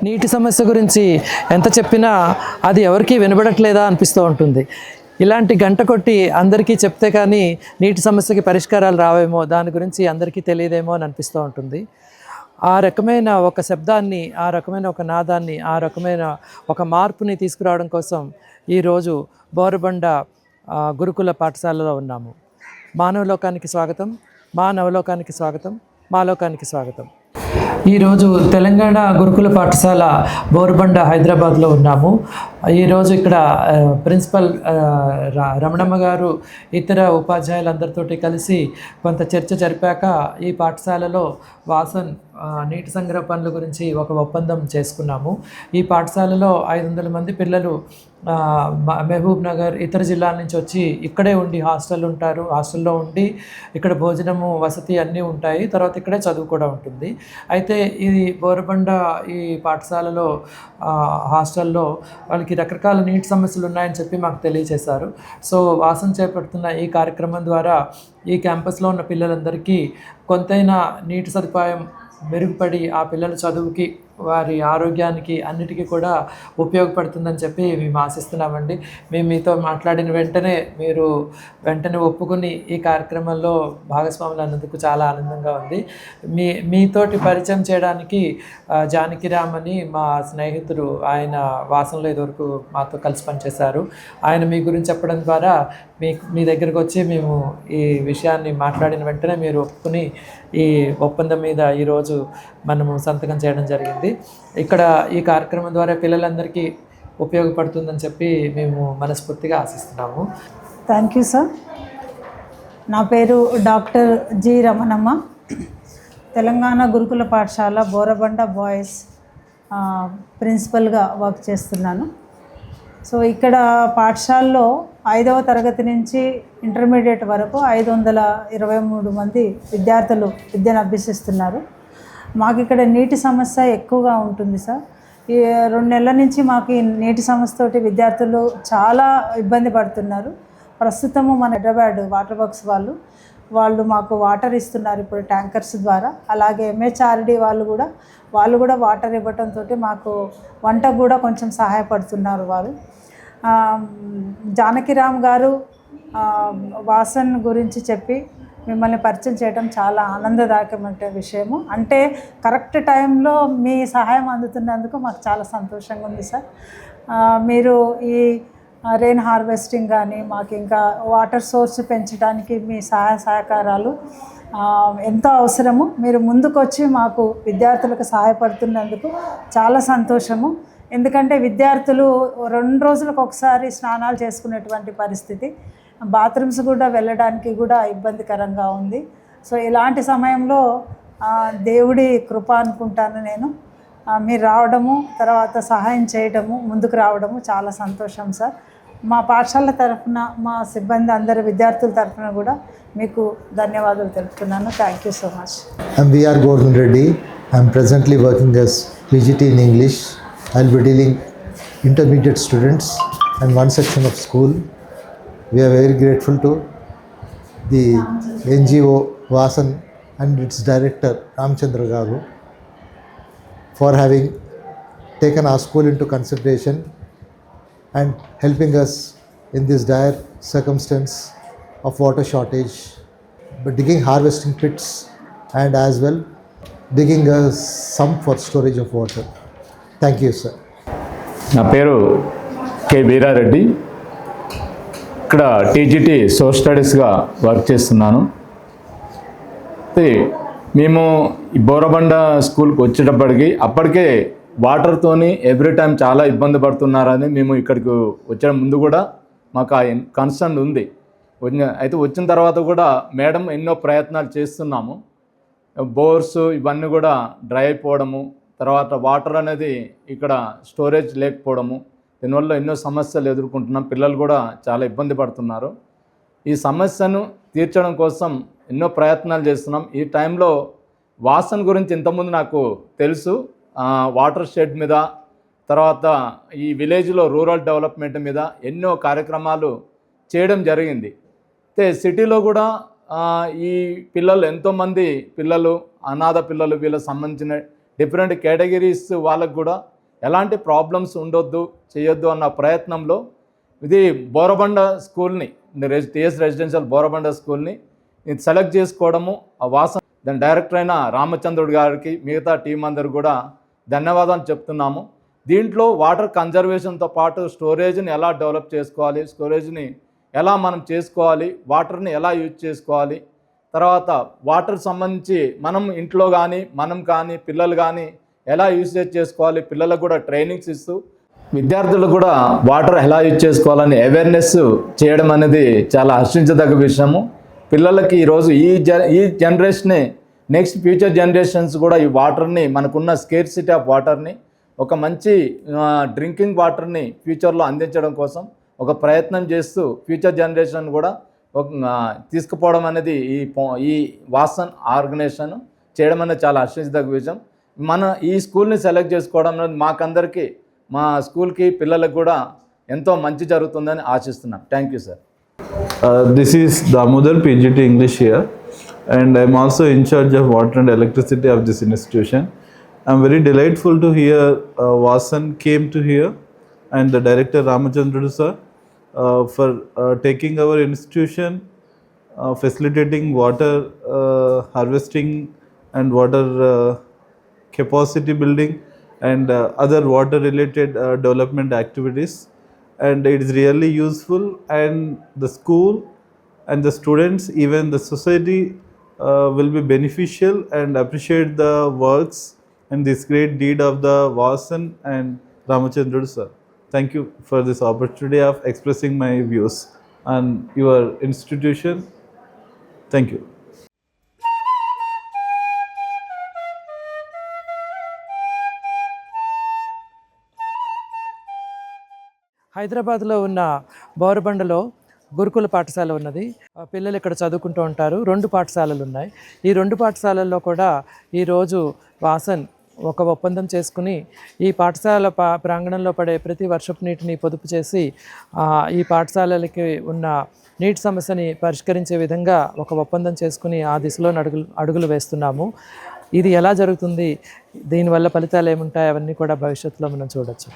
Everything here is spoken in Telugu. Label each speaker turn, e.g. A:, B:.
A: నీటి సమస్య గురించి ఎంత చెప్పినా అది ఎవరికీ వినబడట్లేదా అనిపిస్తూ ఉంటుంది. ఇలాంటి గంట కొట్టి అందరికీ చెప్తే కానీ నీటి సమస్యకి పరిష్కారాలు రావేమో, దాని గురించి అందరికీ తెలియదేమో అని అనిపిస్తూ ఉంటుంది. ఆ రకమైన ఒక శబ్దాన్ని, ఆ రకమైన ఒక నాదాన్ని, ఆ రకమైన ఒక మార్పుని తీసుకురావడం కోసం ఈరోజు బోరబండ గురుకుల పాఠశాలలో ఉన్నాము. మానవలోకానికి స్వాగతం, మా నవలోకానికి స్వాగతం, మా లోకానికి స్వాగతం. ఈరోజు తెలంగాణ గురుకుల పాఠశాల బోరబండ హైదరాబాద్లో ఉన్నాము. ఈరోజు ఇక్కడ ప్రిన్సిపల్ రమణమ్మ గారు ఇతర ఉపాధ్యాయులందరితోటి కలిసి కొంత చర్చ జరిపాక ఈ పాఠశాలలో వాసన్ నీటి సంగ్రహ పనుల గురించి ఒక ఒప్పందం చేసుకున్నాము. ఈ పాఠశాలలో 500 మంది పిల్లలు మహబూబ్ నగర్ ఇతర జిల్లాల నుంచి వచ్చి ఇక్కడే ఉండి హాస్టల్లో ఉండి ఇక్కడ భోజనము వసతి అన్నీ ఉంటాయి. తర్వాత ఇక్కడే చదువు కూడా ఉంటుంది. అయితే ఇది బోరబండ ఈ పాఠశాలలో హాస్టల్లో వాళ్ళకి రకరకాల నీటి సమస్యలు ఉన్నాయని చెప్పి మాకు తెలియజేశారు. సో వాసన చేపడుతున్న ఈ కార్యక్రమం ద్వారా ఈ క్యాంపస్లో ఉన్న పిల్లలందరికీ కొంతైనా నీటి సదుపాయం మెరుగుపడి ఆ పిల్లల చదువుకి, వారి ఆరోగ్యానికి అన్నిటికీ కూడా ఉపయోగపడుతుందని చెప్పి మేము ఆశిస్తున్నామండి. మేము మీతో మాట్లాడిన వెంటనే మీరు ఒప్పుకుని ఈ కార్యక్రమంలో భాగస్వాములు అన్నందుకు చాలా ఆనందంగా ఉంది. మీతోటి పరిచయం చేయడానికి జానకిరామ్ అని మా స్నేహితుడు, ఆయన వాసనలో ఇదివరకు మాతో కలిసి పనిచేశారు. ఆయన మీ గురించి చెప్పడం ద్వారా మీ దగ్గరకు వచ్చి మేము ఈ విషయాన్ని మాట్లాడిన వెంటనే మీరు ఒప్పుకుని ఈ ఒప్పందం మీద ఈరోజు మనము సంతకం చేయడం జరిగింది. ఇక్కడ ఈ కార్యక్రమం ద్వారా పిల్లలందరికీ ఉపయోగపడుతుందని చెప్పి మేము మనస్ఫూర్తిగా ఆశిస్తున్నాము.
B: Thank you sir. నా పేరు డాక్టర్ జి రమణమ్మ. తెలంగాణ గురుకుల పాఠశాల బోరబండ బాయ్స్ ప్రిన్సిపల్గా వర్క్ చేస్తున్నాను. సో ఇక్కడ పాఠశాలలో 5వ తరగతి నుంచి ఇంటర్మీడియట్ వరకు 523 మంది విద్యార్థులు విద్యను అభ్యసిస్తున్నారు. మాకు ఇక్కడ నీటి సమస్య ఎక్కువగా ఉంటుంది సార్. ఈ 2 నెలల నుంచి మాకు ఈ నీటి సమస్యతోటి విద్యార్థులు చాలా ఇబ్బంది పడుతున్నారు. ప్రస్తుతము మన హైదరాబాద్ వాటర్ వర్క్స్ వాళ్ళు మాకు వాటర్ ఇస్తున్నారు ఇప్పుడు ట్యాంకర్స్ ద్వారా. అలాగే MHRD వాళ్ళు కూడా వాటర్ ఇవ్వడంతో మాకు వంటకు కూడా కొంచెం సహాయపడుతున్నారు వారు. జానకిరామ్ గారు వాసన్ గురించి చెప్పి మిమ్మల్ని పరిచయం చేయడం చాలా ఆనందదాయకమైన విషయము. అంటే కరెక్ట్ టైంలో మీ సహాయం అందుతున్నందుకు మాకు చాలా సంతోషంగా ఉంది సార్. మీరు ఈ రెయిన్ హార్వెస్టింగ్ కానీ మాకు ఇంకా వాటర్ సోర్స్ పెంచడానికి మీ సహాయ సహకారాలు ఎంతో అవసరము. మీరు ముందుకొచ్చి మాకు విద్యార్థులకు సహాయపడుతున్నందుకు చాలా సంతోషము. ఎందుకంటే విద్యార్థులు 2 రోజులకు ఒకసారి స్నానాలు చేసుకునేటువంటి పరిస్థితి, బాత్రూమ్స్ కూడా వెళ్ళడానికి కూడా ఇబ్బందికరంగా ఉంది. సో ఇలాంటి సమయంలో దేవుడి కృప అనుకుంటాను నేను. మీరు రావడము, తర్వాత సహాయం చేయడము, ముందుకు రావడము చాలా సంతోషం సార్. మా పాఠశాల తరఫున, మా సిబ్బంది అందరి విద్యార్థుల తరఫున కూడా మీకు ధన్యవాదాలు తెలుపుతున్నాను. Thank you so much.
C: I'm VR Gordon Reddy. I'm presently working as PGT in English. I'll be dealing intermediate students and one section of school. We are very grateful to the NGO Vasan and its director Ramchandra Garu for having taken our school into consideration and helping us in this dire circumstance of water shortage, but digging harvesting pits and as well digging a sump for storage of water. Thank you, sir.
D: నా పేరు కె వీరారెడ్డి. ఇక్కడ టీజీటీ సోషల్ స్టడీస్గా వర్క్ చేస్తున్నాను. మేము ఈ బోరబండ స్కూల్కి వచ్చేటప్పటికి అప్పటికే వాటర్తోని ఎవ్రీ టైం చాలా ఇబ్బంది పడుతున్నారని మేము ఇక్కడికి వచ్చిన ముందు కూడా మాకు ఆ కన్సర్న్ ఉంది. అయితే వచ్చిన తర్వాత కూడా మేడం ఎన్నో ప్రయత్నాలు చేస్తున్నాము. బోర్స్ ఇవన్నీ కూడా డ్రై అయిపోవడము, తర్వాత వాటర్ అనేది ఇక్కడ స్టోరేజ్ లేకపోవడము, దీనివల్ల ఎన్నో సమస్యలు ఎదుర్కొంటున్నాం. పిల్లలు కూడా చాలా ఇబ్బంది పడుతున్నారు. ఈ సమస్యను తీర్చడం కోసం ఎన్నో ప్రయత్నాలు చేస్తున్నాం. ఈ టైంలో వాసన్ గురించి ఇంతకుముందు నాకు తెలుసు, వాటర్ షెడ్ మీద, తర్వాత ఈ విలేజ్లో రూరల్ డెవలప్మెంట్ మీద ఎన్నో కార్యక్రమాలు చేయడం జరిగింది. అయితే సిటీలో కూడా ఈ పిల్లలు ఎంతోమంది పిల్లలు, అనాథ పిల్లలు, వీళ్ళకి సంబంధించిన డిఫరెంట్ కేటగిరీస్ వాళ్ళకు కూడా ఎలాంటి ప్రాబ్లమ్స్ ఉండొద్దు చేయొద్దు అన్న ప్రయత్నంలో ఇది బోరబండ స్కూల్ని టిఎస్ రెసిడెన్షియల్ బోరబండ స్కూల్ని ఇది సెలెక్ట్ చేసుకోవడము ఆ వాసన్ దాని డైరెక్టర్ అయిన రామచంద్రుడు గారికి మిగతా టీం అందరూ కూడా ధన్యవాదాలు చెప్తున్నాము. దీంట్లో వాటర్ కన్జర్వేషన్తో పాటు స్టోరేజ్ని ఎలా డెవలప్ చేసుకోవాలి, స్టోరేజ్ని ఎలా మనం చేసుకోవాలి, వాటర్ని ఎలా యూజ్ చేసుకోవాలి, తర్వాత వాటర్ సంబంధించి మనం ఇంట్లో కానీ మనం కానీ పిల్లలు కానీ ఎలా యూసేజ్ చేసుకోవాలి, పిల్లలకు కూడా ట్రైనింగ్స్ ఇస్తూ విద్యార్థులకు కూడా వాటర్ ఎలా యూజ్ చేసుకోవాలని అవేర్నెస్ చేయడం అనేది చాలా హర్షించదగ్గ విషయము. పిల్లలకి ఈరోజు ఈ జనరేషనే నెక్స్ట్ ఫ్యూచర్ జనరేషన్స్ కూడా ఈ వాటర్ని మనకున్న స్కేర్సిటీ ఆఫ్ వాటర్ని ఒక మంచి డ్రింకింగ్ వాటర్ని ఫ్యూచర్లో అందించడం కోసం ఒక ప్రయత్నం చేస్తూ ఫ్యూచర్ జనరేషన్ కూడా తీసుకుపోవడం అనేది ఈ వాసన్ ఆర్గనైజేషన్ చేయడం అనేది చాలా హర్షించదగ్గ విషయం. మన ఈ స్కూల్ని సెలెక్ట్ చేసుకోవడం అనేది మాకందరికీ మా స్కూల్కి పిల్లలకు కూడా ఎంతో మంచి జరుగుతుందని ఆశిస్తున్నాం. Thank you sir.
E: This is Damodar, PGT English here, and I'm also in charge of water and electricity of this institution. I'm very delightful to hear Vasan came to here and the director Ramachandra sir for taking our institution, facilitating water harvesting and water capacity building and other water related development activities. And it is really useful, and the school and the students, even the society will be beneficial and appreciate the works and this great deed of the Vasan and Ramachandra sir. Thank you for this opportunity of expressing my views on your institution. Thank you.
A: హైదరాబాద్లో ఉన్న బోరబండలో గురుకుల పాఠశాల ఉన్నది. పిల్లలు ఇక్కడ చదువుకుంటూ ఉంటారు. 2 పాఠశాలలు ఉన్నాయి. ఈ 2 పాఠశాలల్లో కూడా ఈరోజు వాసన్ ఒక ఒప్పందం చేసుకుని ఈ పాఠశాల ప్రాంగణంలో పడే ప్రతి వర్షపు నీటిని పొదుపు చేసి ఈ పాఠశాలలకి ఉన్న నీటి సమస్యని పరిష్కరించే విధంగా ఒక ఒప్పందం చేసుకుని ఆ దిశలో అడుగులు వేస్తున్నాము. ఇది ఎలా జరుగుతుంది, దీనివల్ల ఫలితాలు ఏముంటాయి, అవన్నీ కూడా భవిష్యత్తులో మనం చూడొచ్చు.